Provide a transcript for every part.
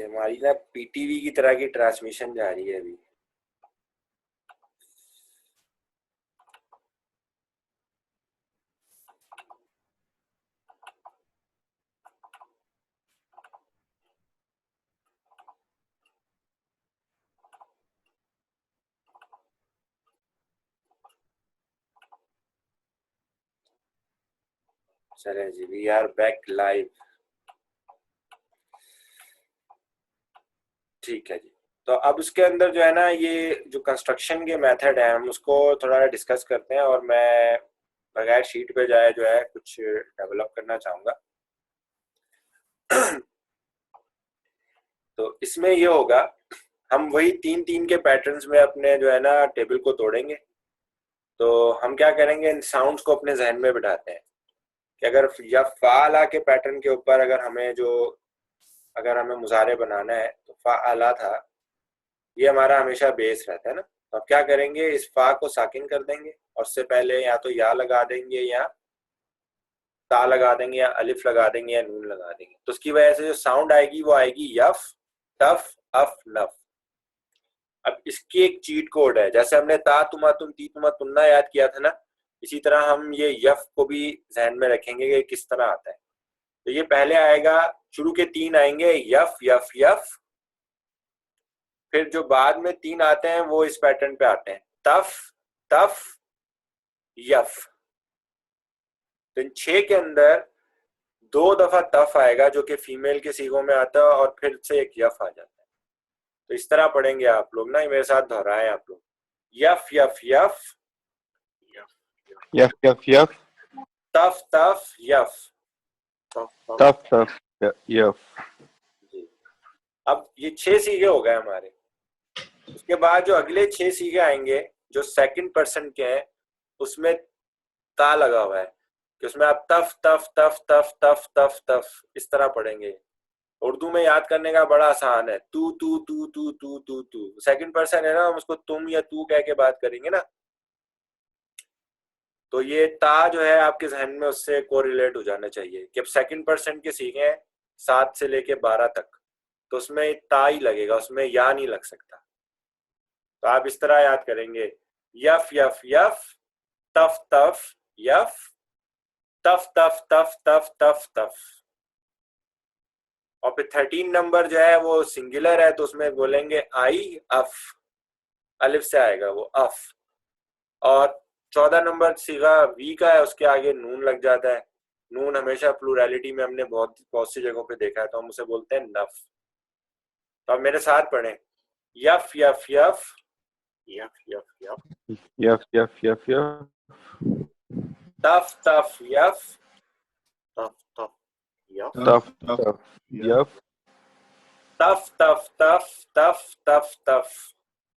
یہ ہماری نا پی ٹی وی کی طرح کی ٹرانسمیشن جا رہی ہے ابھی. چلے جی وی آر بیک لائیو. ٹھیک ہے جی. تو اب اس کے اندر جو ہے نا یہ جو کنسٹرکشن کے میتھڈ ہیں ہم اس کو تھوڑا ڈسکس کرتے ہیں, اور میں بغیر شیٹ پہ جائے جو ہے کچھ ڈیولپ کرنا چاہوں گا. تو اس میں یہ ہوگا ہم وہی 3 کے پیٹرنز میں اپنے جو ہے نا ٹیبل کو توڑیں گے. تو ہم کیا کریں گے, ان ساؤنڈز کو اپنے ذہن میں بٹھاتے ہیں کہ اگر یا فعلا کے پیٹرن کے اوپر اگر ہمیں مظاہرے بنانا ہے تو فعلا تھا, یہ ہمارا ہمیشہ بیس رہتا ہے نا. تو اب کیا کریں گے, اس فا کو ساکن کر دیں گے اور اس سے پہلے یا تو یا لگا دیں گے یا تا لگا دیں گے یا الف لگا دیں گے یا نون لگا دیں گے. تو اس کی وجہ سے جو ساؤنڈ آئے گی وہ آئے گی یف تف اف نف. اب اس کی ایک چیٹ کوڈ ہے, جیسے ہم نے تا تما تم تی تما تننا یاد کیا تھا نا, اسی طرح ہم یہ یف کو بھی ذہن میں رکھیں گے کہ کس طرح آتا ہے. تو یہ پہلے آئے گا, شروع کے 3 آئیں گے یف یف یف, پھر جو بعد میں 3 آتے ہیں وہ اس پیٹرن پہ آتے ہیں تف تف یف. تو ان 6 کے اندر 2 دفعہ تف آئے گا جو کہ فیمیل کے سیغوں میں آتا ہے, اور پھر سے ایک یف آ جاتا ہے. تو اس طرح پڑھیں گے آپ لوگ نا, میرے ساتھ دہرائیں آپ لوگ. یف یف یف یف یف یف تف تف یف تف تف یف. جی. اب یہ 6 سیغے ہو گئے ہمارے. اس کے بعد جو اگلے 6 سیغے آئیں گے جو سیکنڈ پرسن کے ہیں, اس میں تا لگا ہوا ہے کہ اس میں آپ تف تف تف تف تف تف تف اس طرح پڑھیں گے. اردو میں یاد کرنے کا بڑا آسان ہے, تو تو تو تو تو تو تو. سیکنڈ پرسن ہے نا, ہم اس کو تم یا تو کہہ کے بات کریں گے نا. تو یہ تا جو ہے آپ کے ذہن میں اس سے کو ریلیٹ ہو جانا چاہیے کہ اب سیکنڈ پرسن کے سیغے ہیں 7 سے لے کے 12 تک, تو اس میں تا ہی لگے گا, اس میں یا نہیں لگ سکتا. تو آپ اس طرح یاد کریں گے یف یف یف تف تف یف تف تف تف تف تف تف. اور پھر 13 نمبر جو ہے وہ سنگولر ہے, تو اس میں بولیں گے آئی اف, الف سے آئے گا وہ اف. اور 14 نمبر سیغہ وی کا ہے, اس کے آگے نون لگ جاتا ہے. نون ہمیشہ پلوریلٹی میں ہم نے بہت سی جگہوں پہ دیکھا ہے, تو ہم اسے بولتے ہیں نف. تو اب میرے ساتھ پڑھیں یف یف یف یف یف یف یف یف یف یف تف تف یف تف تف یف تف تف یف تف تف تف تف تف تف.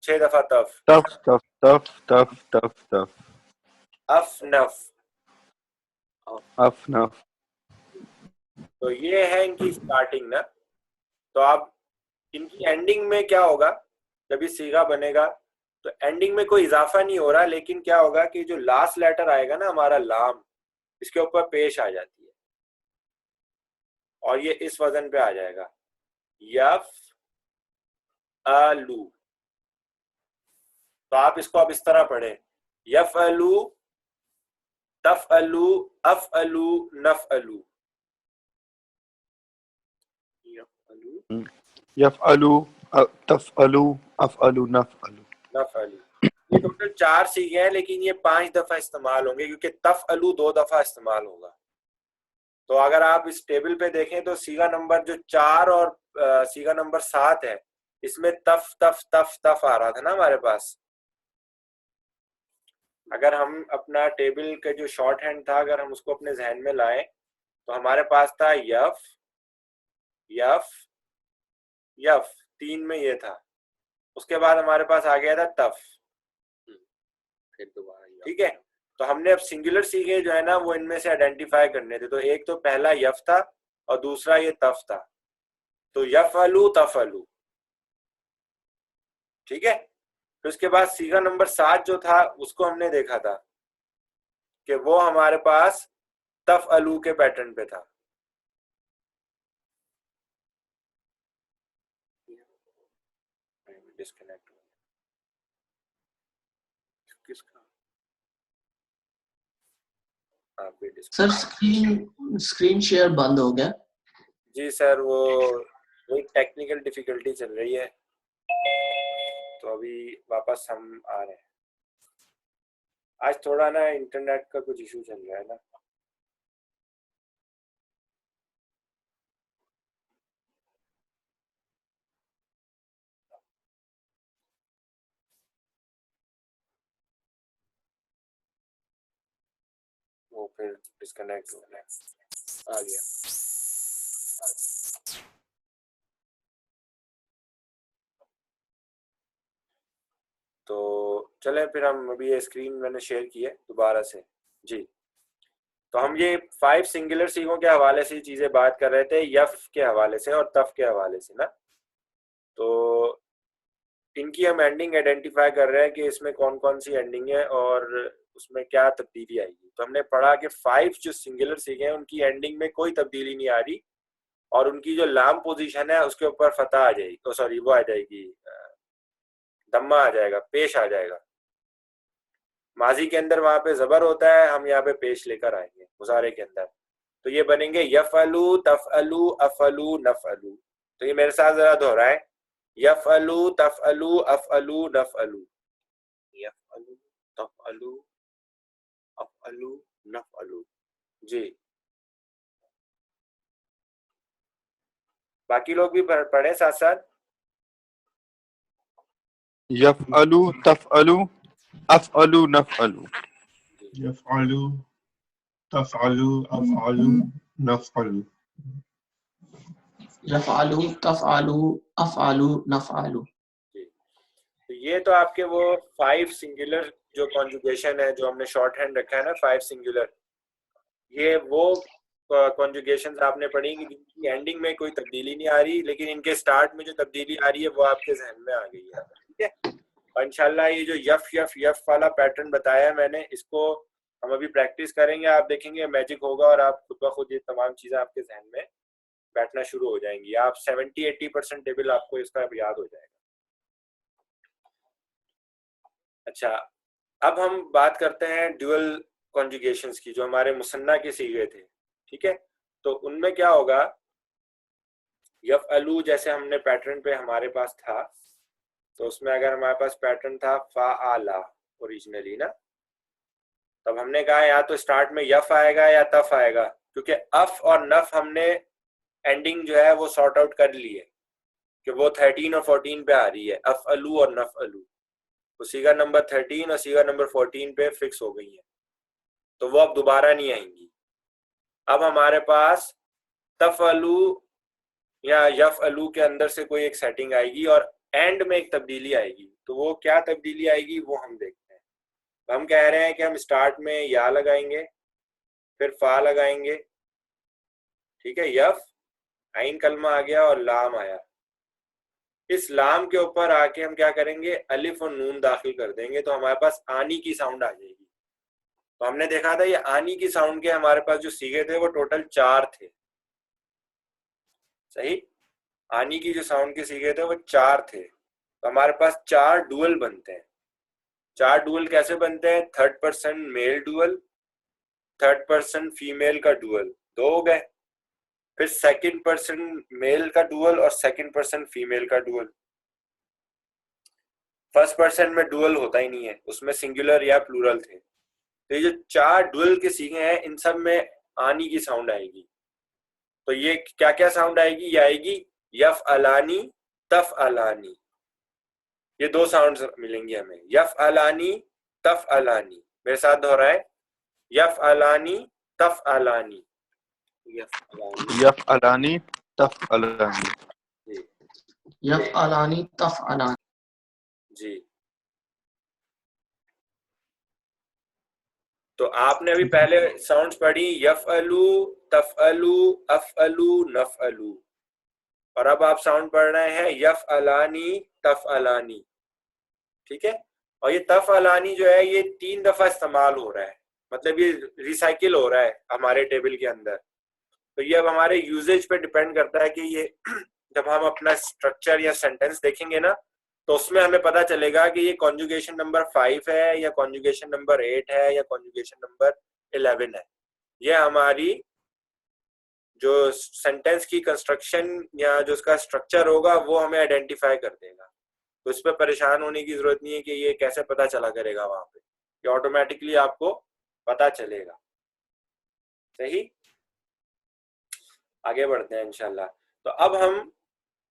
6 دفعہ تف. تف تف تف تف تف تف اف نف. اف نف. تو یہ ہے ان کی سٹارٹنگ نا. تو آپ ان کی اینڈنگ میں کیا ہوگا, جب یہ سیغہ بنے گا تو اینڈنگ میں کوئی اضافہ نہیں ہو رہا, لیکن کیا ہوگا کہ جو لاسٹ لیٹر آئے گا نا ہمارا لام, اس کے اوپر پیش آ جاتی ہے, اور یہ اس وزن پہ آ جائے گا یف الو. تو آپ اس کو اب اس طرح پڑھیں یف الو تف الو اف الو نف الو. یفعلو تفعلو افعلو نفعلو. نف الو. یہ ٹوٹل 4 سیغے ہیں, لیکن یہ 5 دفعہ استعمال ہوں گے کیونکہ تف الو 2 دفعہ استعمال ہوگا. تو اگر آپ اس ٹیبل پہ دیکھیں تو سیغہ نمبر جو 4 اور سیغہ نمبر 7 ہے, اس میں تف تف تف تف آ رہا تھا نا ہمارے پاس. اگر ہم اپنا ٹیبل کا جو شارٹ ہینڈ تھا, اگر ہم اس کو اپنے ذہن میں لائیں تو ہمارے پاس تھا یف یف یف, 3 میں یہ تھا. اس کے بعد ہمارے پاس آ گیا تھا تف, پھر دوبارہ. ٹھیک ہے, تو ہم نے اب سنگولر سیغے جو ہے نا وہ ان میں سے آئیڈینٹیفائی کرنے تھے. تو ایک تو پہلا یف تھا اور دوسرا یہ تف تھا, تو یفعلو تفعلو. ٹھیک ہے. پھر اس کے بعد سیغہ نمبر 7 جو تھا اس کو ہم نے دیکھا تھا کہ وہ ہمارے پاس تفعلو کے پیٹرن پہ تھا. ڈسکنیکٹ ہو گیا. کس کا؟ آپ بھی سر اسکرین شیئر بند ہو گیا. جی سر وہ ایک ٹیکنیکل ڈیفیکلٹی چل رہی ہے تو ابھی واپس ہم آ رہے ہیں. آج تھوڑا نا انٹرنیٹ کا کچھ ایشو چل رہا ہے نا. وہ پھر ڈسکنیکٹ ہو گیا. آ گیا. تو چلیں پھر ہم ابھی یہ اسکرین میں نے شیئر کی ہے دوبارہ سے. جی تو ہم یہ 5 سنگولر سیگوں کے حوالے سے چیزیں بات کر رہے تھے, یف کے حوالے سے اور تف کے حوالے سے نا. تو ان کی ہم اینڈنگ آئیڈینٹیفائی کر رہے ہیں کہ اس میں کون کون سی اینڈنگ ہے اور اس میں کیا تبدیلی آئے گی. تو ہم نے پڑھا کہ 5 جو سنگولر سیگے ہیں ان کی اینڈنگ میں کوئی تبدیلی نہیں آ رہی اور ان کی جو لام پوزیشن ہے اس کے اوپر فتح آ جائے گی, سوری وہ آ جائے گی, دمہ آ جائے گا, پیش آ جائے گا. ماضی کے اندر وہاں پہ زبر ہوتا ہے, ہم یہاں پہ پیش لے کر آئیں گے مضارع کے اندر. تو یہ بنیں گے یفعلو تفعلو افعلو نفعلو. تو یہ میرے ساتھ ذرا دہرائیں, یفعلو تفعلو افعلو نفعلو, یفعلو تفعلو افعلو نفعلو. جی باقی لوگ بھی پڑھیں ساتھ ساتھ. یفعلو تفعلو افعلو نفعلو. یفعلو تفعلو افعلو نفعلو. یفعلو تفعلو افعلو نفعلو. تو یہ تو آپ کے وہ 5 سنگولر جو کانجوگیشن ہے جو ہم نے شارٹ ہینڈ رکھا ہے نا 5 سنگولر, یہ وہ کانجوگیشنز آپ نے پڑھی کہ جن کی اینڈنگ میں کوئی تبدیلی نہیں آ رہی لیکن ان کے سٹارٹ میں جو تبدیلی آ رہی ہے وہ آپ کے ذہن میں آ گئی ہے. ٹھیک ہے, اور انشاءاللہ یہ جو یف یف یف والا پیٹرن بتایا ہے میں نے, اس کو ہم ابھی پریکٹس کریں گے. آپ دیکھیں گے میجک ہوگا اور آپ خود بخود یہ تمام چیزیں آپ کے ذہن میں بیٹھنا شروع ہو جائیں گی. آپ 70-80% ٹیبل آپ کو اس کا یاد ہو جائے گا. اچھا اب ہم بات کرتے ہیں ڈیول کانجوگیشنز کی جو ہمارے مثنیٰ کے صیغے تھے. ٹھیک ہے, تو ان میں کیا ہوگا, یفعلو جیسے ہم نے پیٹرن پہ ہمارے پاس تھا, تو اس میں اگر ہمارے پاس پیٹرن تھا فعلا اوریجنلی نا, تب ہم نے کہا یا تو اسٹارٹ میں یف آئے گا یا تف آئے گا, کیونکہ اف اور نف ہم نے اینڈنگ جو ہے وہ سارٹ آؤٹ کر لی ہے کہ وہ 13 اور 14 پہ آ رہی ہے, افعلو اور نفعلو. تو سیگا نمبر 13 اور سیگا نمبر 14 پہ فکس ہو گئی ہیں, تو وہ اب دوبارہ نہیں آئیں گی. اب ہمارے پاس تفعلو یا یفعلو کے اندر سے کوئی ایک سیٹنگ آئے گی اور اینڈ میں ایک تبدیلی آئے گی. تو وہ کیا تبدیلی آئے گی وہ ہم دیکھتے ہیں. ہم کہہ رہے ہیں کہ ہم اسٹارٹ میں یا لگائیں گے, پھر فا لگائیں گے. ٹھیک ہے, یف عین کلمہ آ گیا اور لام آیا. اس لام کے اوپر آ کے ہم کیا کریں گے, الف اور نون داخل کر دیں گے, تو ہمارے پاس آنی کی ساؤنڈ آ جائے گی. تو ہم نے دیکھا تھا یہ آنی کی ساؤنڈ کے ہمارے پاس جو سیگے تھے وہ ٹوٹل 4 تھے. صحیح, آنی کی جو ساؤنڈ کے سیگے تھے وہ 4 تھے. تو ہمارے پاس 4 ڈوئل بنتے ہیں. 4 ڈوئل کیسے بنتے ہیں, 3rd person میل ڈوئل, 3rd person فیمیل کا ڈوئل, 2 ہو گئے. پھر 2nd person میل کا ڈوئل اور 2nd person فیمیل کا ڈوئل. 1st person میں ڈوئل ہوتا ہی نہیں ہے, اس میں سنگولر یا پلورل تھے. تو یہ جو 4 ڈوئل کے سیگے ہیں ان سب میں آنی کی ساؤنڈ آئے گی. تو یہ کیا کیا ساؤنڈ آئے گی, یہ آئے گی یفعلانی تفعلانی. یہ 2 ساؤنڈز ملیں گی ہمیں, یفعلانی تفعلانی. میرے ساتھ دہرائیں, یفعلانی تفعلانی. یفعلانی تفعلانی. جی یفعلانی تفعلانی. جی تو آپ نے ابھی پہلے ساؤنڈز پڑھی, یفعلو تفعلو افعلو نفعلو, اور اب آپ ساؤنڈ پڑھ رہے ہیں یفعلانی تفعلانی. ٹھیک ہے, اور یہ تفعلانی جو ہے یہ 3 دفعہ استعمال ہو رہا ہے, مطلب یہ ریسائکل ہو رہا ہے ہمارے ٹیبل کے اندر. تو یہ اب ہمارے یوزیج پہ ڈیپینڈ کرتا ہے کہ یہ جب ہم اپنا اسٹرکچر یا سینٹینس دیکھیں گے نا تو اس میں ہمیں پتا چلے گا کہ یہ کانجوگیشن نمبر 5 ہے یا کانجوگیشن نمبر 8 ہے یا کانجوگیشن نمبر 11 ہے. یہ ہماری جو سینٹینس کی کنسٹرکشن یا جو اس کا اسٹرکچر ہوگا وہ ہمیں آئیڈینٹیفائی کر دے گا. تو اس پہ پریشان ہونے کی ضرورت نہیں ہے کہ یہ کیسے پتا چلا کرے گا وہاں پہ, یہ آٹومیٹکلی آپ کو پتا چلے گا. صحیح, آگے بڑھتے ہیں انشاءاللہ. تو اب ہم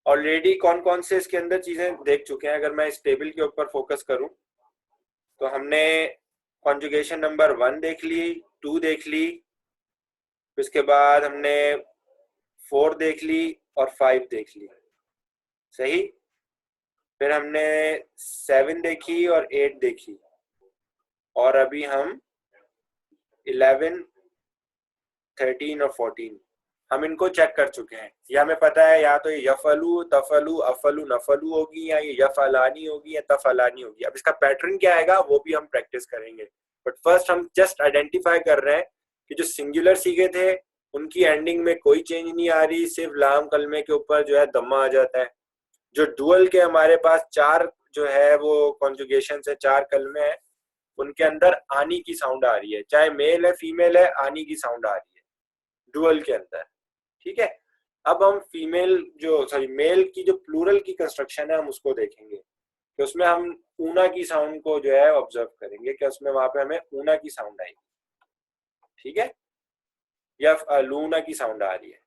آلریڈی کون کون سے اس کے اندر چیزیں دیکھ چکے ہیں. اگر میں اس ٹیبل کے اوپر فوکس کروں تو ہم نے کانجوگیشن نمبر 1 دیکھ لی, 2 دیکھ لی, اس کے بعد ہم نے 4 دیکھ لی اور 5 دیکھ لی. صحیح, پھر ہم نے 7 دیکھی اور 8 دیکھی, اور ابھی ہم 11, 13 اور 14 ہم ان کو چیک کر چکے ہیں. یہ ہمیں پتا ہے یا تو یہ یفعلو, تفعلو, افعلو, نفعلو ہوگی, یا یہ یفعلانی ہوگی یا تفعلانی ہوگی. اب اس کا پیٹرن کیا آئے گا وہ بھی ہم پریکٹس کریں گے, بٹ فرسٹ ہم جسٹ آئیڈینٹیفائی کر رہے ہیں کہ جو سنگولر سیگے تھے ان کی اینڈنگ میں کوئی چینج نہیں آ رہی, صرف لام کلمے کے اوپر جو ہے دمہ آ جاتا ہے. جو ڈوئل کے ہمارے پاس 4 جو ہے وہ کانجوگیشن سے 4 کلمے ہیں, ان کے اندر آنی کی ساؤنڈ آ رہی ہے, چاہے میل ہے فیمیل ہے, آنی کی ساؤنڈ آ رہی ہے ڈوئل کے اندر. ٹھیک ہے, اب ہم میل کی جو پلورل کی کنسٹرکشن ہے ہم اس کو دیکھیں گے کہ اس میں ہم اونا کی ساؤنڈ کو جو ہے آبزرو کریں گے کہ اس میں وہاں پہ ہمیں اونا کی ساؤنڈ آئے گی. ٹھیک ہے, یفعلونا کی ساؤنڈ آ رہی ہے,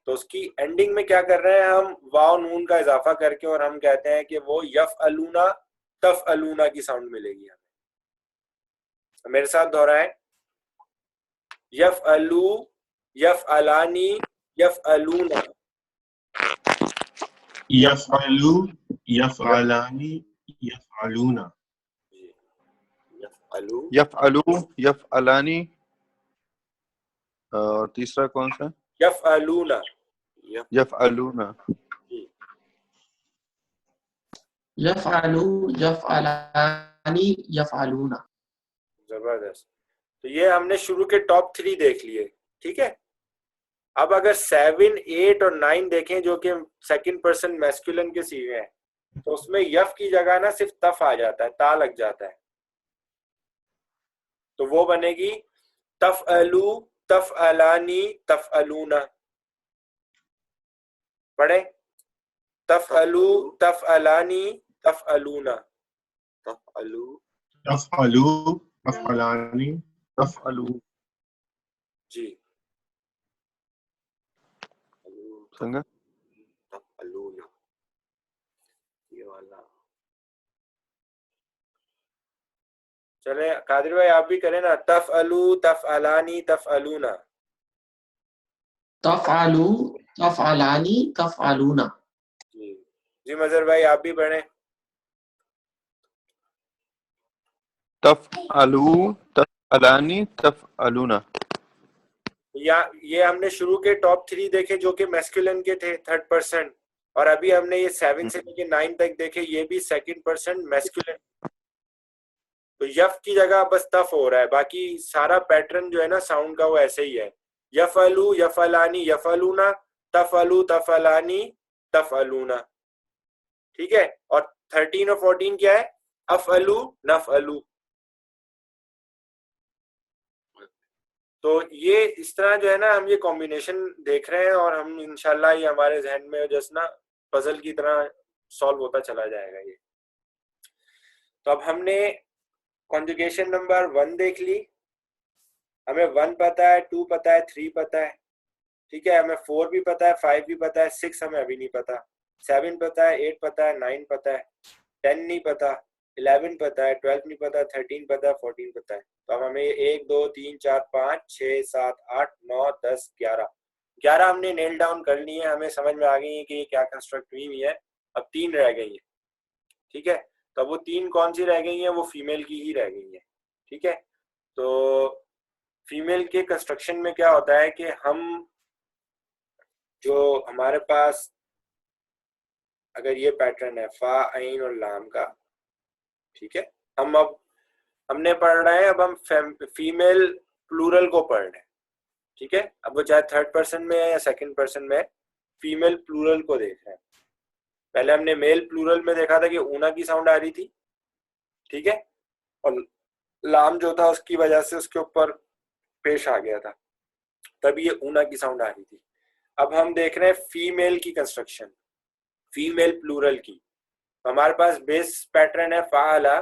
تو اس کی اینڈنگ میں کیا کر رہے ہیں ہم واو نون کا اضافہ کر کے, اور ہم کہتے ہیں کہ وہ یفعلونا تفعلونا کی ساؤنڈ ملے گی ہمیں. میرے ساتھ دہرائیں, یفعلو, یفعلانی, یفعلونا. یفعلو, یفعلانی, یفعلونا. یفعلو, یفعلو, یفعلانی, اور تیسرا کون سا؟ یفعلونا. یفعلونا. یفعلو, یفعلانی, یفعلون. زبردست. تو یہ ہم نے شروع کے ٹاپ 3 دیکھ لیے. ٹھیک ہے, اب اگر 7, 8 اور 9 دیکھیں جو کہ سیکنڈ پرسن میسکولن کے سیغے ہیں, تو اس میں یف کی جگہ نا صرف تف آ جاتا ہے, تا لگ جاتا ہے, تو وہ بنے گی تفعلو, تفعلانی, تفعلونا. پڑھیں, تفعلو, تفعلانی, تفعلونا. تفعلو, تفعلو, تفعلانی, تفعلو. جی, سنگا تفعلونا, یہ والا. چلیں قادر بھائی آپ بھی کریں نا, تفعلو, تفعلانی, تفعلونا. تفعلو, تفعلانی, تفعلون. جی جی, مظہر بھائی آپ بھی پڑھیں. تفعلو, تفعلانی, تفعلونا. یہ ہم نے شروع کے ٹاپ 3 دیکھے جو کہ میسکولن کے تھے 3rd%, اور ابھی ہم نے یہ 7 سے لے کے 9 تک دیکھے, یہ بھی 2nd% میسکولن. تو یف کی جگہ بس تف ہو رہا ہے, باقی سارا پیٹرن جو ہے نا ساؤنڈ کا وہ ایسے ہی ہے. یفعلو, یفعلانی, یفعلونا, تفعلو, تفعلانی, تفعلونا. ٹھیک ہے, اور 13 اور 14 کیا ہے, افعلو, نفعلو. تو یہ اس طرح جو ہے نا ہم یہ کمبینیشن دیکھ رہے ہیں, اور ہم انشاءاللہ یہ ہمارے ذہن میں جیسے نا پزل کی طرح سالو ہوتا چلا جائے گا یہ. تو اب ہم نے کنجوگیشن نمبر 1 دیکھ لی, ہمیں 1 پتا ہے, 2 پتا ہے, 3 پتا ہے. ٹھیک ہے, ہمیں 4 بھی پتا ہے, 5 بھی پتا ہے, 6 ہمیں ابھی نہیں پتا, 7 پتا ہے, 8 پتا ہے, 9 پتا ہے, 10 نہیں پتا, 11 پتا ہے, 12 نہیں پتا, 13 پتا ہے, 14 پتا ہے. تو اب ہمیں 1 2 3 4 5 6 7 8 9 10 11 ہم نے نیل ڈاؤن کر لی ہیں, ہمیں سمجھ میں آ گئی ہیں کہ یہ کیا کنسٹرکٹ ہوئی ہے. اب 3 رہ گئی ہیں. ٹھیک ہے, تو وہ 3 کون سی رہ گئی ہیں, وہ فیمیل کی ہی رہ گئی ہیں. ٹھیک ہے, تو فیمیل کے کنسٹرکشن میں کیا ہوتا ہے کہ ہم جو ہمارے پاس اگر یہ پیٹرن ہے فا, عین اور لام کا, ٹھیک ہے, ہم نے پڑھ رہے ہیں, اب ہم فیمیل پلورل کو پڑھ رہے ہیں. ٹھیک ہے, اب وہ چاہے 3rd% میں ہے یا 2nd% میں, فیمیل پلورل کو دیکھ رہے ہیں. پہلے ہم نے میل پلورل میں دیکھا تھا کہ اونا کی ساؤنڈ آ رہی تھی, ٹھیک ہے, اور لام جو تھا اس کی وجہ سے اس کے اوپر پیش آ گیا تھا, تب یہ اونا کی ساؤنڈ آ رہی تھی. اب ہم دیکھ رہے ہیں فیمیل کی کنسٹرکشن, فیمیل پلورل کی. ہمارے پاس بیس پیٹرن ہے فعلا,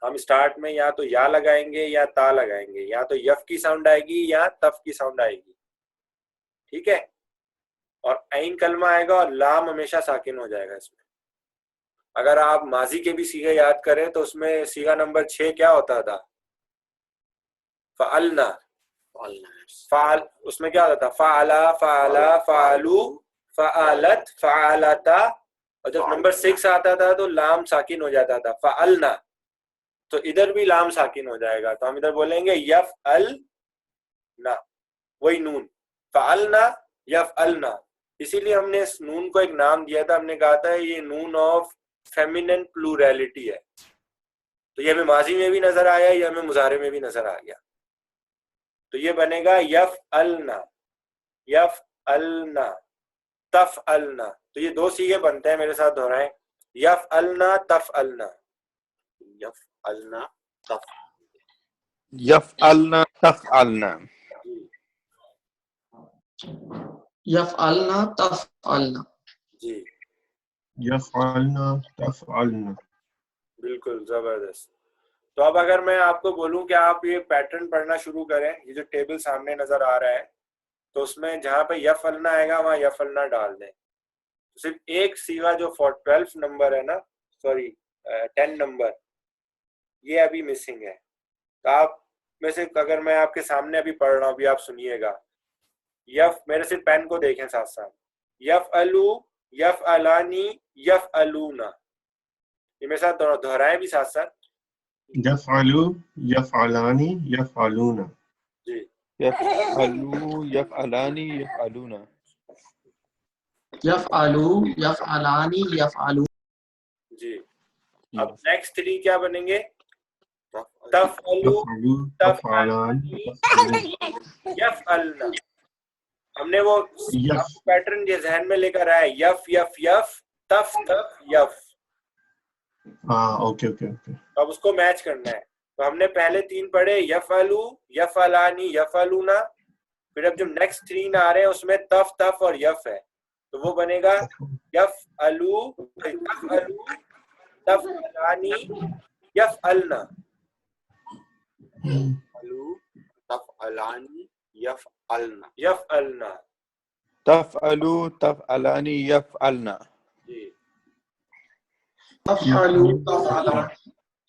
ہم اسٹارٹ میں یا تو یا لگائیں گے یا تا لگائیں گے, یا تو یف کی ساؤنڈ آئے گی یا تف کی ساؤنڈ آئے گی, ٹھیک ہے, اور عین کلمہ آئے گا اور لام ہمیشہ ساکن ہو جائے گا اس میں. اگر آپ ماضی کے بھی صیغے یاد کریں تو اس میں صیغہ نمبر 6 کیا ہوتا تھا, فعلنا, فعل, اس میں کیا ہوتا تھا, فعلا, فعلا, فعلو, فعلت, فعلتا, اور جب نمبر 6 آتا تھا تو لام ساکن ہو جاتا تھا, فعلنا. تو ادھر بھی لام ساکن ہو جائے گا, تو ہم ادھر بولیں گے یفعلنا, وہی نون, فعلنا یفعلنا. اسی لیے ہم نے اس نون کو ایک نام دیا تھا, ہم نے کہا تھا یہ نون آف فیمینن پلوریلٹی ہے. تو یہ ہمیں ماضی میں بھی نظر آیا, یہ ہمیں مضارع میں بھی نظر آ گیا. تو یہ بنے گا یفعلنا, یفعلنا, تفعلنا. تو یہ دو صیغے بنتے ہیں, میرے ساتھ دہرائیں, یفعلنا, تفعلنا, یفعلنا, یفعلنا تفعلنا. یفعلنا تفعلنا. جی یفعلنا تفعلنا. بالکل زبردست. تو اب اگر میں آپ کو بولوں کہ آپ یہ پیٹرن پڑھنا شروع کریں, یہ جو ٹیبل سامنے نظر آ رہا ہے, تو اس میں جہاں پہ یفعلنا آئے گا وہاں یفعلنا ڈال دیں. صرف ایک صیغہ جو 12 نمبر ہے نا, سوری 10 نمبر, یہ ابھی مسنگ ہے. تو آپ میں سے اگر میں آپ کے سامنے ابھی پڑھ رہا ہوں, ابھی آپ سنیے گا, میرے صرف پین کو دیکھیں ساتھ ساتھ, یفعلو, یفعلانی, یفعلونا. یہ میرے ساتھ دہرائیں بھی ساتھ ساتھ, یفعلو یفعلانی یفعلون. جی یفعلو یفعلانی یفعلون. یفعلو یفعلانی یفعلون. جی. اب نیکسٹ 3 کیا بنیں گے, تفعلو, یفعلو تفعلانی تفعلانی, یفعلنا. ہم نے وہ یف. پیٹرن جو ذہن میں لے کر آئے, یف یف یف, تف تف یف. ہاں اوکے اوکے اوکے. اب اس کو میچ کرنا ہے. تو ہم نے پہلے 3 پڑھے, یفعلو, یفعلانی, یفعلونا. پھر اب جو نیکسٹ 3 آ رہے ہیں اس میں تف تف اور یف ہے, تو وہ بنے گا یفعلو, تفعلو, تفعلانی, یفعلنا. یفعلو, تفعلانی, یفعلنا, یفعلنا. تفعلو تفعلانی یفعلنا. جی تفعلو تفعلنا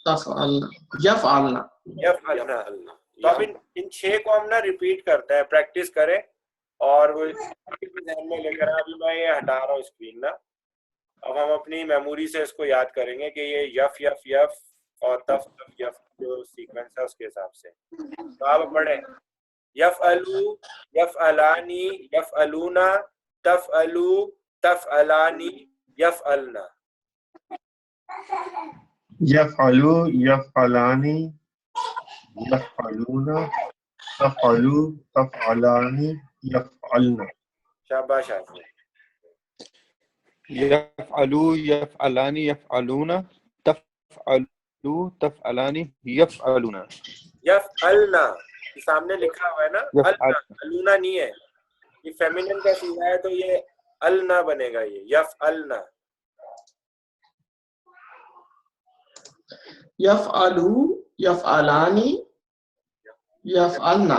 تفعلنا یفعلنا. یفعلنا. تو اب ان 6 کو ہم نا ریپیٹ کرتے ہیں, پریکٹس کریں, اور وہ ذہن میں لے کر آئیں. ابھی میں یہ ہٹا رہا ہوں اسکرین نا, اب ہم اپنی میموری سے اس کو یاد کریں گے کہ یہ یف یف یف اور تف تف یف جو سیکوینس ہے اس کے حساب سے. تو آپ پڑھیں, یفعلو, یفعلانی, یفعلونا, تفعلو, تفعلانی, یفعلنا. یفعلو یفعلانی یفعلون. تفعلو تفعلانی یفعلن. شاباش آپ. یفعلو یفعلانی یفعلون. تفعلو تفعلانی یفعلون. یفعلنا سامنے لکھا ہوا ہے نا, یفعلنا. النا نہیں ہے, یہ فیمینن کا صیغہ ہے, تو یہ النا بنے گا, یہ یفعلنا. یفعلو یفعلانی یفعلنا.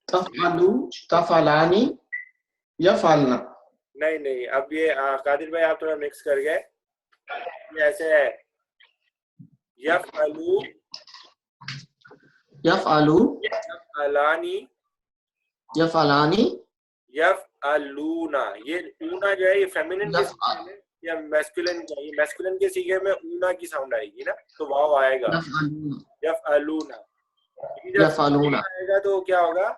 تفعلو تفعلانی یفعلنا. نہیں, اب یہ قادر بھائی آپ تھوڑا مکس کر گئے. یہ ایسے ہے, یفعلو, یفعلو یفعلانی, یفعلانی یفعلونا. یہ اونا جو ہے یہ فیمینن کے صیغے میں یا میسکولن کا, یہ میسکولن کے صیغے میں اونا کی ساؤنڈ آئے گی نا, تو واو آئے گا یفعلونا. یفعلون. آئے گا تو کیا ہوگا,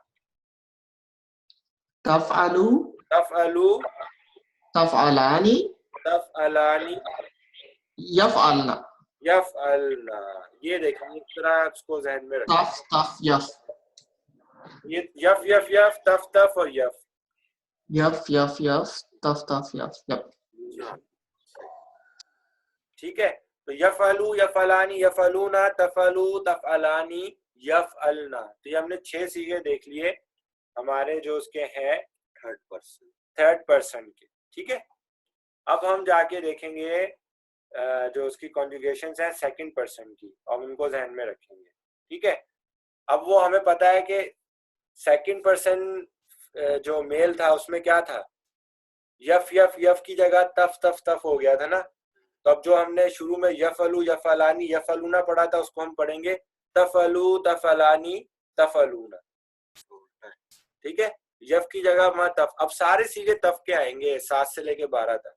تفعلو تفعلو, تفعلانی تفعلانی, یفعلنا. یفعلنا. یہ دیکھیں اس طرح اس کو ذہن میں رکھیں, تف تف یف. یہ یف یف یف, تف تف اور یف. یف یف یف, تف تف یف یف. ٹھیک ہے. تو یفعلو یفعلانی یفعلونا تفعلو تفعلانی یفعلنا. تو یہ ہم نے 6 صیغے دیکھ لیے ہمارے جو اس کے ہیں تھرڈ پرسن کے. ٹھیک ہے. اب ہم جا کے دیکھیں گے جو اس کی کنجوگیشنز ہیں سیکنڈ پرسن کی، اور ان کو ذہن میں رکھیں گے. ٹھیک ہے. اب وہ ہمیں پتا ہے کہ سیکنڈ پرسن جو میل تھا اس میں کیا تھا، یف یف یف کی جگہ تف تف تف ہو گیا تھا نا. تو اب جو ہم نے شروع میں یفعلو یفعلانی یفعلونا پڑھا تھا اس کو ہم پڑھیں گے تفعلو تفعلانی تفعلونا. ٹھیک ہے. یف کی جگہ وہاں تف. اب سارے صیغے تف کے آئیں گے 7 سے لے کے 12 تک.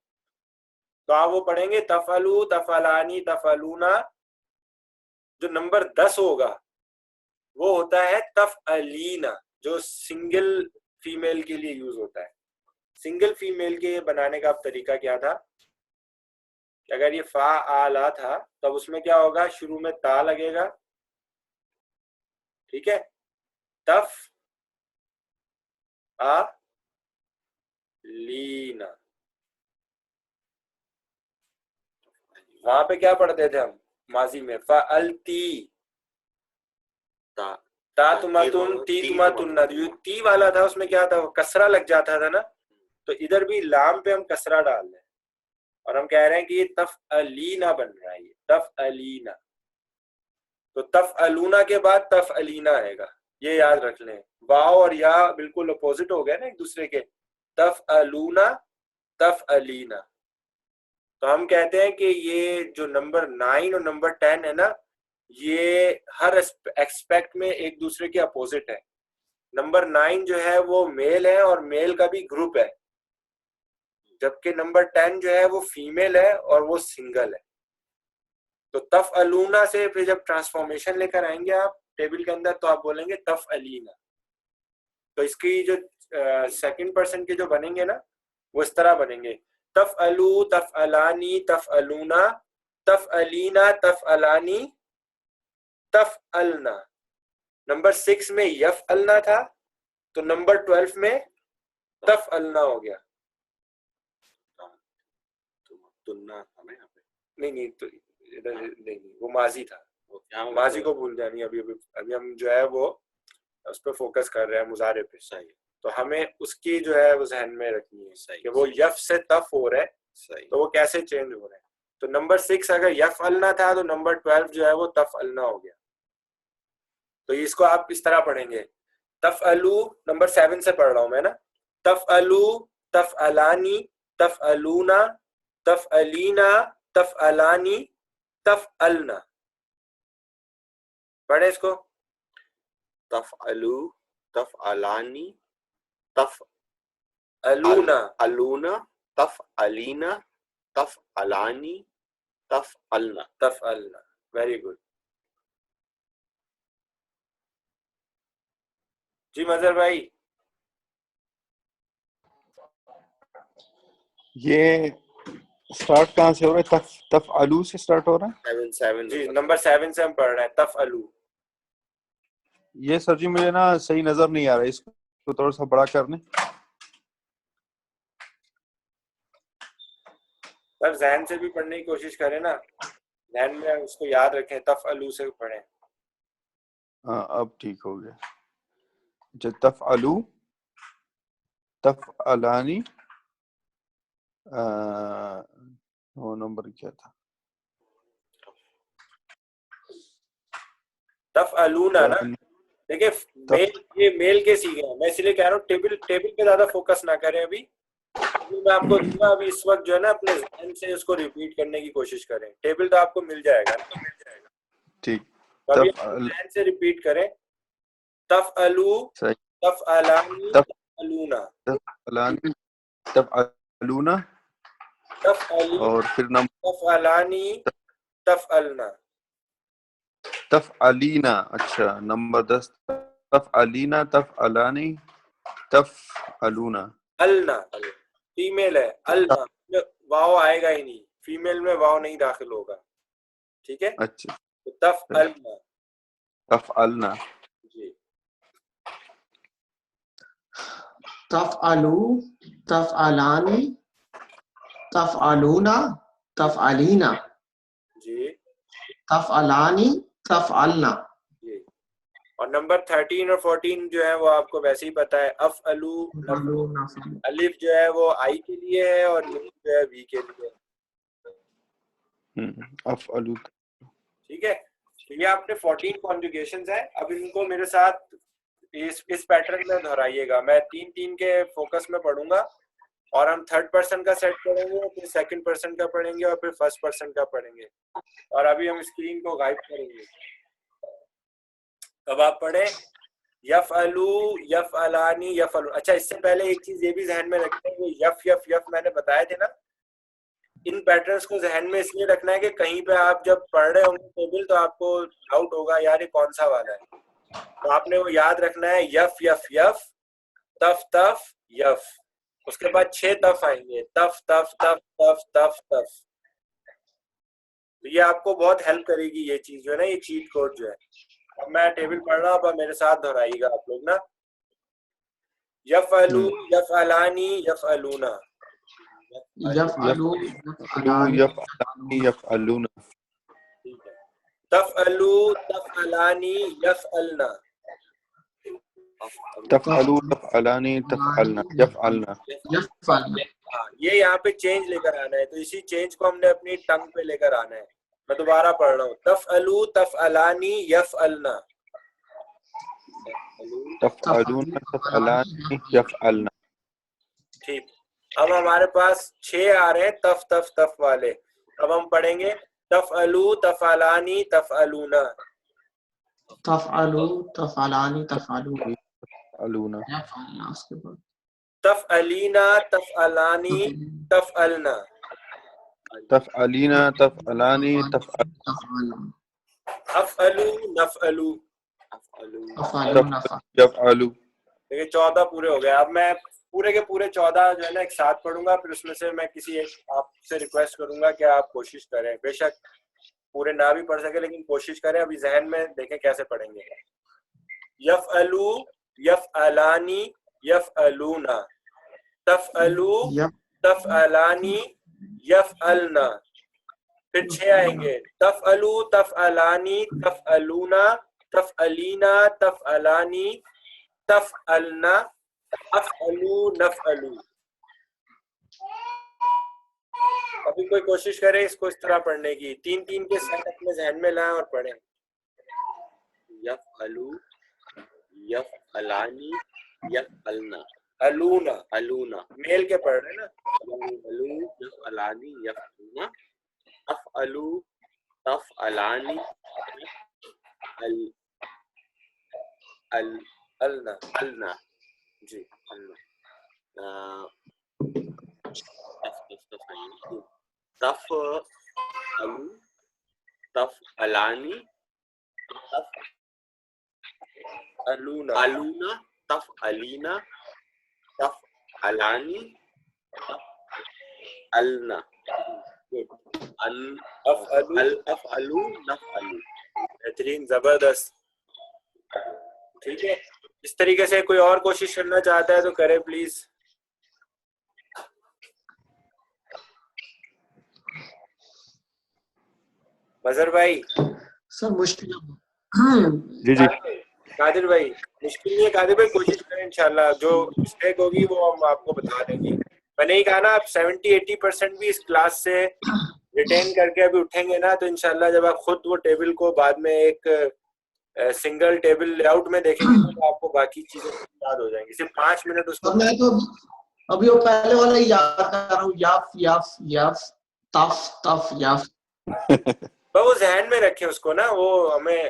تو آپ وہ پڑھیں گے تفعلو تفعلانی تفعلونا. جو نمبر 10 ہوگا وہ ہوتا ہے تفعلینا، جو سنگل فیمیل کے لیے یوز ہوتا ہے. سنگل فیمیل کے بنانے کا اب طریقہ کیا تھا کہ اگر یہ فا آلا تھا تب اس میں کیا ہوگا، شروع میں تا لگے گا. ٹھیک ہے. تف آ لینا. وہاں پہ کیا پڑھتے تھے ہم ماضی میں، فعلتی تا تماتن تی تماتن. تی والا تھا اس میں کیا تھا، کسرہ لگ جاتا تھا نا. تو ادھر بھی لام پہ ہم کسرہ ڈال رہے ہیں اور ہم کہہ رہے ہیں کہ یہ تفعلینا بن رہا ہے. یہ تفعلینا. تو تفعلونا کے بعد تفعلینا آئے گا، یہ یاد رکھ لیں. واو اور یا بالکل اپوزٹ ہو گئے نا ایک دوسرے کے. تفعلونا تفعلینا. تو ہم کہتے ہیں کہ یہ جو نمبر 9 اور نمبر 10 ہے نا، یہ ہر ایکسپیکٹ میں ایک دوسرے کے اپوزٹ ہے. نمبر 9 جو ہے وہ میل ہے اور میل کا بھی گروپ ہے، جبکہ نمبر 10 جو ہے وہ فیمیل ہے اور وہ سنگل ہے. تو تفعلونا سے پھر جب ٹرانسفارمیشن لے کر آئیں گے آپ ٹیبل کے اندر تو آپ بولیں گے تفعلینا. تو اس کی جو سیکنڈ پرسن کے جو بنیں گے نا وہ اس طرح بنیں گے تفعلو تفعلانی تفعلونا تفعلینا تفعلانی تفعلنا. نمبر 6 میں یفعلنا تھا تو نمبر 12 میں تفعلنا ہو گیا. نہیں تو نہیں وہ ماضی تھا، ماضی کو بھول جانی. ابھی ہم جو ہے وہ اس پہ فوکس کر رہے ہیں مضارع پہ. صحیح. تو ہمیں اس کی جو ہے وہ ذہن میں رکھنی ہے کہ وہ یف سے تف ہو رہا ہے تو وہ کیسے چینج ہو رہا ہے. تو نمبر 6 اگر یفعلنا تھا تو نمبر 12 جو ہے وہ تفعلنا ہو گیا. تو اس کو آپ اس طرح پڑھیں گے تفعلو. نمبر 7 سے پڑھ رہا ہوں میں نا. تفعلو تفعلانی تفعلونا تفعلینا تفعلانی تفعلنا. پڑھیں اس کو. تفعلو تفعلانی تفعلونا تفعلونا تفعلینا تفعلانی تفعلنا. تفعلنا. Very good. جی مظہر بھائی. یہ سٹارٹ کہاں سے ہو رہا ہے؟ تفعلو سے سٹارٹ ہو رہا ہے. 7 جی نمبر 7 سے ہم پڑھ رہے ہیں تفعلو. یہ سر جی مجھے نا صحیح نظر نہیں آ رہا ہے، اس کو تھوڑا سا بڑا کر لیں. سر ذہن سے بھی پڑھنے کی کوشش کریں نا، ذہن میں اس کو یاد رکھیں. تفعلو سے پڑھیں. ہاں اب ٹھیک ہو گیا. اچھا تفعلو تفعلانی وہ نمبر کیا تھا؟ تفعلونا نا. دیکھیں یہ میل کے سیکھے ہیں، میں اس لیے کہہ رہا ہوں ٹیبل پہ زیادہ فوکس نہ کریں. ابھی میں آپ کو دوں گا، ابھی اس وقت جو ہے نا اپنے ذہن سے اس کو ریپیٹ کرنے کی کوشش کریں. ٹیبل تو آپ کو مل جائے گا. ٹھیک. ابھی ذہن سے ریپیٹ کریں. تفعلو تفعلانی تفعلونا تفعلانی تفعلونا تفعلی اور پھر تفعلانی تفعلنا تفعلینا. اچھا نمبر 10 تفعلینا تفعلانی تفعلونا. النا فیمیل ہے. النا واو آئے گا ہی نہیں، فیمیل میں واو نہیں داخل ہوگا. ٹھیک ہے. اچھا تفعلنا. تفعلنا. جی تفعلو تفعلانی تفعلونا تفعلینا جی تفعلانی تفعلنا. جی. اور نمبر 13 اور 14 جو ہے وہ آپ کو ویسے ہی پتا ہے. افعلو تفعلونا. الف جو ہے وہ آئی کے لیے ہے اور نون جو ہے وی کے لیے. افعلو. ٹھیک ہے. یہ آپ نے 14 کانجوگیشنز ہیں. اب ان کو میرے ساتھ اس پیٹرن میں دہرائیے گا. میں 3 کے فوکس میں پڑھوں گا اور ہم تھرڈ پرسن کا سیٹ پڑھیں گے, پھر سیکنڈ پرسن کا پڑھیں گے اور پھر فرسٹ پرسن کا پڑھیں گے. اور ابھی ہم اسکرین کو غائب کریں گے. اب آپ پڑھیں یفعلو یفعلانی یفعلو. اچھا اس سے پہلے ایک چیز یہ بھی ذہن میں رکھیں, وہ یف یف یف میں نے بتایا تھے نا, ان پیٹرنز کو ذہن میں اس لیے رکھنا ہے کہ کہیں پہ آپ جب پڑھ رہے ہوں گے ٹیبل تو آپ کو ڈاؤٹ ہوگا یار یہ کون سا والا ہے. تو آپ نے وہ یاد رکھنا ہے یف یف یف تف تف یف. اس کے بعد 6 تف آئیں گے, تف تف تف تف تف تف. تو یہ آپ کو بہت ہیلپ کرے گی یہ چیز جو ہے نا, یہ چیٹ کوڈ جو ہے. اب میں ٹیبل پڑھ رہا ہوں, اب میرے ساتھ دہرائیے گا آپ لوگ نا. یفعلو یفعلانی یفعلونا یفعلو یفعلانی یفعلانی یفعلون. تفعلو تفعلانی یفعلنا تفعلو تفعلانی تفعلنا یفعلنا. یفعلنا. ہاں یہ یہاں پہ چینج لے کر آنا ہے, تو اسی چینج کو ہم نے اپنی ٹنگ پہ لے کر آنا ہے. میں دوبارہ پڑھ رہا ہوں تفعلو تفعلانی یفعلنا. تفعلون تفعلانی یفعلنا. ٹھیک. اب ہمارے پاس 6 آ رہے ہیں تف تف تف والے. اب ہم پڑھیں گے تفعلو تفعلانی تفعلونا. تفعلو تفعلانی تفعلون. یفعلون. یفعلنا اس کے بعد تفعلینا تفعلانی تفعلنا. تفعلینا تفعلانی تفعلنا. تفعلنا. افعلو نفعلو. تفعلون یفعلو. دیکھیں 14 پورے ہو گئے. اب میں پورے کے پورے 14 جو ہے نا ایک ساتھ پڑھوں گا, پھر اس میں سے میں کسی ایک آپ سے ریکویسٹ کروں گا کہ آپ کوشش کریں. بے شک پورے نہ بھی پڑھ سکے لیکن کوشش کریں. ابھی ذہن میں دیکھیں کیسے پڑھیں گے. یفعلو یفعلانی یفعلونا. تفعلو تفعلانی یفعلنا. پھر 6 آئیں گے تفعلو تفعلانی تفعلونا تفعلینا تفعلانی تفعلنا افعلو نفعلو. ابھی کوئی کوشش کرے اس کو اس طرح پڑھنے کی. 3 کے سیٹ اپنے ذہن میں لائیں اور پڑھیں. یفعلو یفعلانی یفعلنا. Alone alone. میل کے پڑھ رہے ہیں نا. یفعلو یفعلانی یفعلنا. افعلو تفعلانی النا النا. جی تفعلو تفعلانی الونا الونا تفعلینا تفعلانی تفعلنا. افعلو نفعلو. بہترین, زبردست. ٹھیک ہے. اس طریقے سے کوئی اور کوشش کرنا چاہتا ہے تو کرے پلیز. مظہر بھائی. سر مشکل جی جی قادر بھائی مشکل نہیں ہے. قادر بھائی کوشش کریں, انشاءاللہ جو مسٹیک ہوگی وہ ہم آپ کو بتا دیں گے. میں نے ہی کہا نا آپ 70-80% بھی اس کلاس سے ریٹین کر کے ابھی اٹھیں گے نا تو انشاءاللہ جب آپ خود وہ ٹیبل کو بعد میں ایک سنگل ٹیبل لے آؤٹ میں دیکھیں گے تو آپ کو باقی چیزیں یاد ہو جائیں گی. صرف 5 منٹ اس کو. میں تو ابھی وہ پہلے والا ہی یاد کر رہا ہوں. یف یف یف تف تف یف. وہ ذہن میں رکھیں اس کو نا, وہ ہمیں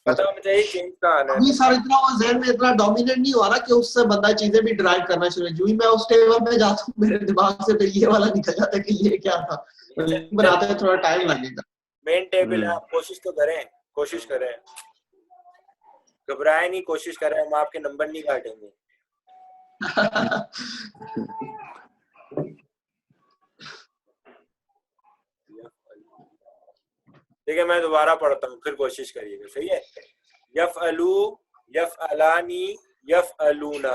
پتا ہونا چاہیے چینج کا آنا ہے. ابھی سر اتنا وہ ذہن میں اتنا ڈومینیٹ نہیں ہوا نا کہ اس سے بندہ چیزیں بھی ڈرائیو کرنا شروع. جو ہی میں اس ٹیبل پہ جاتا ہوں میرے دماغ سے پھر یہ والا نکل جاتا ہے کہ یہ کیا تھا. بناتے ہیں تھوڑا ٹائم لگے گا. مین ٹیبل ہے, آپ کوشش تو کریں, کوشش کریں, گھبرائے نہیں, کوشش کریں. ہم آپ کے نمبر نہیں کاٹیں گے. ٹھیک ہے, میں دوبارہ پڑھتا ہوں پھر کوشش کریے گا. صحیح ہے. یفعلو یفعلانی یفعلونا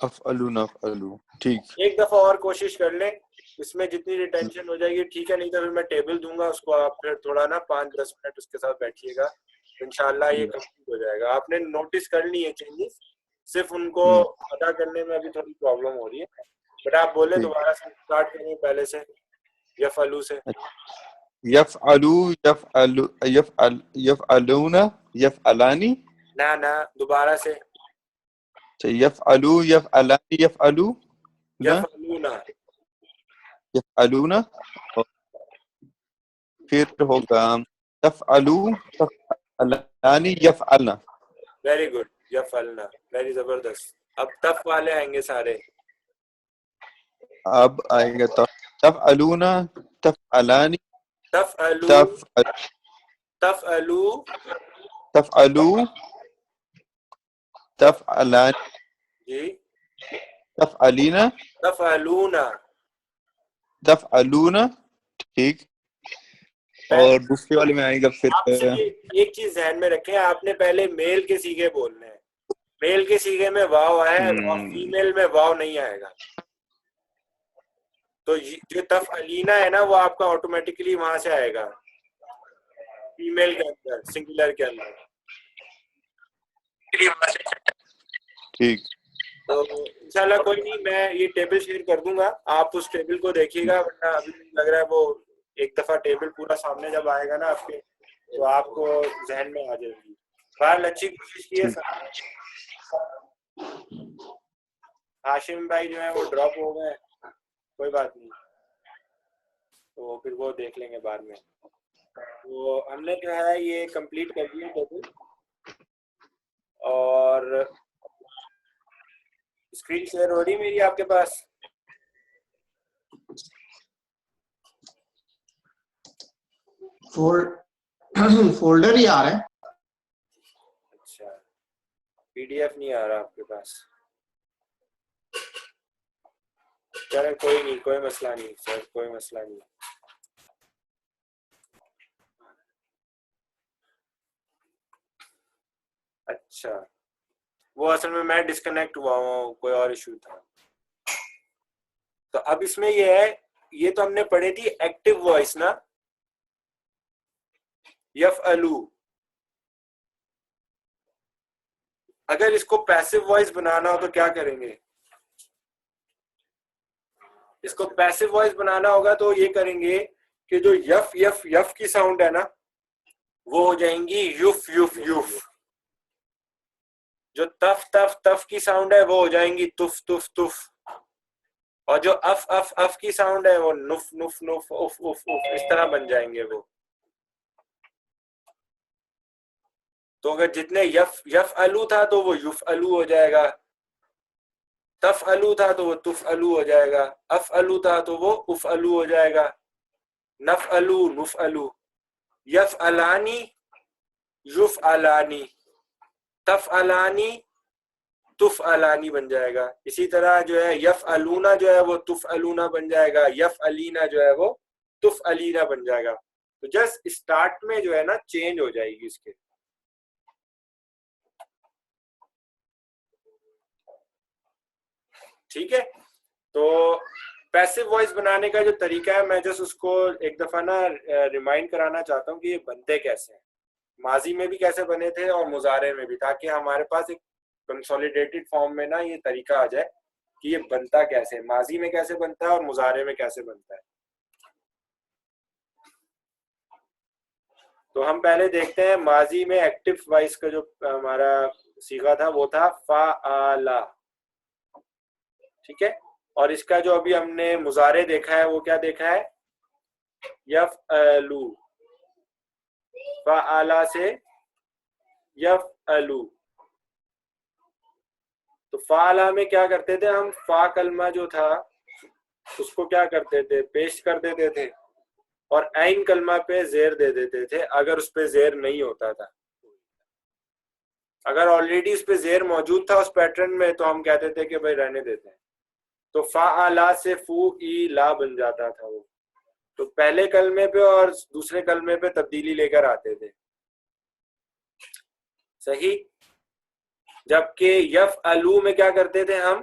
افعلو نفعلو. ٹھیک. ایک دفعہ اور کوشش کر لیں, اس میں جتنی ریٹینشن ہو جائے گی ٹھیک ہے, نہیں تو پھر میں ٹیبل دوں گا اس کو, آپ پھر تھوڑا نا 5-10 منٹ اس کے ساتھ بیٹھیے گا, انشاءاللہ یہ کمپلیٹ ہو جائے گا. آپ نے نوٹس کر لی ہے چینجز, صرف ان کو ادا کرنے میں ابھی تھوڑی پرابلم ہو رہی ہے, بٹ آپ بولیں دوبارہ سے اسٹارٹ کریں پہلے سے, یفعلو سے. یفعلو یفعلو یفعلون یفعلانی. نہ دوبارہ سے. یفعلو یفعلانی یفعلو یفعلون. یفعلون. پھر ہوگا تفعلو تفعلانی یفعلنا. ویری گڈ, یفعلنا, ویری زبردست. اب تف والے آئیں گے سارے. اب آئے گا تفعلون تفعلانی تفعلو تفعلو تفعلو تفعلانی جی, تفعلینا تفعلون. تفعلون. ٹھیک. اور دوسرے والے میں آئے گا پھر. آپ سے ایک چیز ذہن میں رکھیں, آپ نے پہلے میل کے سیغے بولنے ہیں. میل کے سیغے میں واو ہے اور فیمیل میں واو نہیں آئے گا. تو جو تفعلینا ہے نا وہ آپ کا آٹومیٹکلی وہاں سے آئے گا فیمیل کے اندر, سنگولر کے اندر. ٹھیک. تو انشاءاللہ کوئی نہیں, میں یہ ٹیبل شیئر کر دوں گا, آپ اس ٹیبل کو دیکھیے گا, ورنہ ابھی لگ رہا ہے وہ ایک دفعہ ٹیبل پورا سامنے جب آئے گا نا آپ کے, تو آپ کو ذہن میں آ جائے گی. بہرحال اچھی کوشش کی ہے. ہاشم بھائی جو ہے وہ ڈراپ ہو گئے, کوئی بات نہیں, تو پھر وہ دیکھ لیں گے بعد میں. تو ہم نے جو ہے یہ کمپلیٹ کر دیا ٹیبل, اور اسکرین شیئر ہو رہی میری آپ کے پاس؟ فولڈر ہی آ رہا ہے. اچھا, پی ڈی ایف نہیں آ رہا آپ کے پاس. چلے کوئی نہیں, کوئی مسئلہ نہیں سر, کوئی مسئلہ نہیں. اچھا, وہ اصل میں ڈسکنیکٹ ہوا ہوں, کوئی اور ایشو تھا. تو اب اس میں یہ ہے, یہ تو ہم نے پڑھی تھی ایکٹیو وائس نا, یفعلو. اگر اس کو پیسو وائس بنانا ہو تو کیا کریں گے؟ اس کو پیسو وائس بنانا ہوگا تو یہ کریں گے کہ جو یف یف یف کی ساؤنڈ ہے نا وہ ہو جائیں گی یف یف یف. جو تف تف تف کی ساؤنڈ ہے وہ ہو جائیں گی تف تف تف. اور جو اف اف اف کی ساؤنڈ ہے وہ نف نف نف اف اف اف, اس طرح بن جائیں گے وہ. تو اگر جتنے یف یف الو تھا تو وہ یف الو ہو جائے گا, تف الو تھا تو وہ تف الو ہو جائے گا, اف الو تھا تو وہ اف الو ہو جائے گا, نف الو نف الو, یف الانی یف الانی, تف الانی تف الانی بن جائے گا. اسی طرح جو ہے یف الونا جو ہے وہ تف الونا بن جائے گا, یف علینا جو ہے وہ تف علینا بن جائے گا. تو جسٹ اسٹارٹ میں جو ہے نا چینج ہو جائے گی اس کے. ٹھیک ہے, تو پیسو وائس بنانے کا جو طریقہ ہے میں جس اس کو ایک دفعہ نا ریمائنڈ کرانا چاہتا ہوں کہ یہ بنتے کیسے ہیں, ماضی میں بھی کیسے بنے تھے اور مضارع میں بھی, تاکہ ہمارے پاس ایک کنسولیڈیٹڈ فارم میں نا یہ طریقہ آ جائے کہ یہ بنتا کیسے ہے, ماضی میں کیسے بنتا ہے اور مضارع میں کیسے بنتا ہے. تو ہم پہلے دیکھتے ہیں ماضی میں ایکٹیو وائس کا جو ہمارا صیغہ تھا وہ تھا فعلا. ٹھیک ہے, اور اس کا جو ابھی ہم نے مضارع دیکھا ہے وہ کیا دیکھا ہے, یفعلو. فعلا سے یفعلو. تو فعلا میں کیا کرتے تھے ہم, فا کلمہ جو تھا اس کو کیا کرتے تھے, پیش کر دیتے تھے, اور عین کلمہ پہ زیر دے دیتے تھے اگر اس پہ زیر نہیں ہوتا تھا. اگر آلریڈی اس پہ زیر موجود تھا اس پیٹرن میں تو ہم کہتے تھے کہ بھائی رہنے دیتے ہیں. تو فعلا سے فو ای لا بن جاتا تھا وہ. تو پہلے کلمے پہ اور دوسرے کلمے پہ تبدیلی لے کر آتے تھے. صحیح. جبکہ یف الو میں کیا کرتے تھے ہم,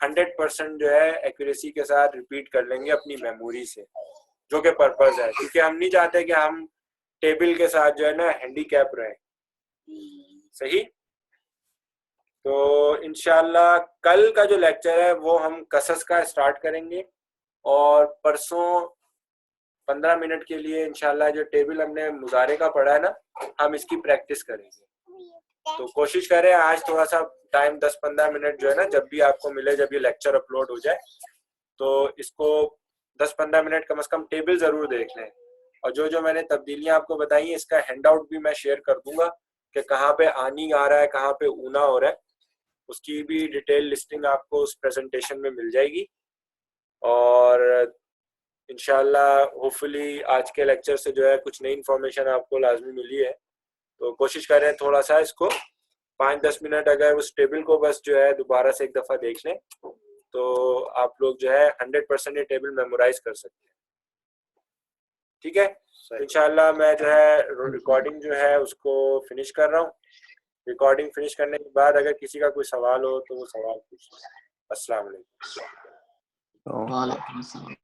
100% جو ہے ایکوریسی کے ساتھ ریپیٹ کر لیں گے اپنی میموری سے، جو کہ پرپز ہے، کیونکہ ہم نہیں چاہتے کہ ہم ٹیبل کے ساتھ جو ہے نا ہینڈی کیپ رہیں. صحیح. تو انشاءاللہ کل کا جو لیکچر ہے وہ ہم قصص کا اسٹارٹ کریں گے، اور پرسوں 15 منٹ کے لیے انشاءاللہ جو ٹیبل ہم نے مضارع کا پڑھا ہے نا ہم اس کی پریکٹس کریں گے. تو کوشش کریں آج تھوڑا سا ٹائم 10-15 منٹ جو ہے نا جب بھی آپ کو ملے، جب یہ لیکچر اپلوڈ ہو جائے تو اس کو 10-15 منٹ کم از کم ٹیبل ضرور دیکھ لیں. اور جو میں نے تبدیلیاں آپ کو بتائی ہیں اس کا ہینڈ آؤٹ بھی میں شیئر کر دوں گا کہ کہاں پہ آنی آ رہا ہے، کہاں پہ اونا ہو رہا ہے، اس کی بھی ڈیٹیل لسٹنگ آپ کو اس پریزنٹیشن میں مل جائے گی. اور انشاءاللہ ہوپفلی آج کے لیکچر سے جو ہے کچھ نئی انفارمیشن آپ کو لازمی ملی ہے. تو کوشش کریں تھوڑا سا اس کو 5-10 منٹ اگر اس ٹیبل کو بس جو ہے دوبارہ سے ایک دفعہ دیکھ لیں تو آپ لوگ جو ہے 100% یہ ٹیبل میمورائز کر سکتے ہیں. ٹھیک ہے. انشاءاللہ میں جو ہے ریکارڈنگ جو ہے اس کو فنش کر رہا ہوں. ریکارڈنگ فنش کرنے کے بعد اگر کسی کا کوئی سوال ہو تو وہ سوال پوچھ لیں. السلام علیکم. وعلیکم السلام.